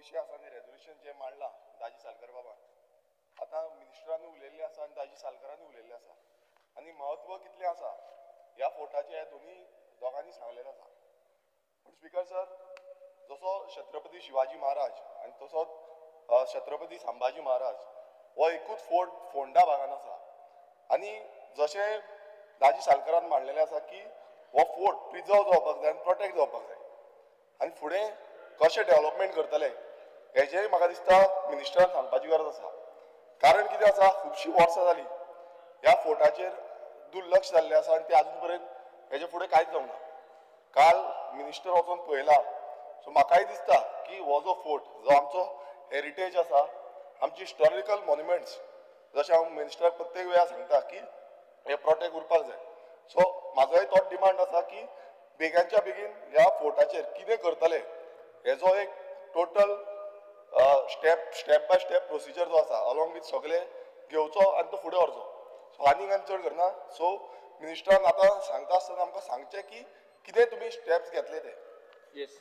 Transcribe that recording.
विषय आसा न्ही रेजोल्युशन जे मांडला दाजी सालकर बाबान आतां मिनिस्टरांनी उलयल्लें आसा आनी दाजी सालकरांनी उलयल्लें आसा आनी महत्व कितलें आसा ह्या फोर्टाचे दोनी दोगांनी सांगलेलें आसा. पूण स्पिकर सर जसो छत्रपती शिवाजी महाराज आनी तसोच छत्रपती संभाजी महाराज हो एकूच फोर्ट फोंडा भागान आसा आनी जशें दाजी सालकरान मांडलेलें आसा की हो फोर्ट प्रिजर्व जावपाक जाय आनी प्रोटेक्ट जावपाक जाय आनी फुडें कशें डेव्हलपमेंट करतले हेजेंय म्हाका दिसता मिनिस्टरान सांगपाची गरज आसा. कारण कितें आसा खुबशीं वर्सां जालीं ह्या फोर्टाचेर दुर्लक्ष जाल्लें आसा आनी तें आजून पर्यंत हेजे फुडें कांयच जावना. काल मिनिस्टर वचून पळयला सो म्हाकाय दिसता की हो जो फोर्ट जो आमचो हेरिटेज आसा आमची हिस्टॉरिकल मॉन्युमेंट्स जशें हांव मिनिस्टराक प्रत्येक वेळार सांगता की हे प्रोटेक्ट उरपाक जाय. सो म्हाजोय तोच डिमांड आसा की बेगांच्या बेगीन ह्या फोर्टाचेर कितें करतले हेजो एक total step by step procedure जो आसा अलॉंग विथ सगळे घेवचो आनी तो फुडें व्हरचो. सो आनीक आनी चड करना. सो मिनिस्टरान आतां सांगता आसतना आमकां सांगचें की कितें तुमी स्टेप्स घेतले ते. येस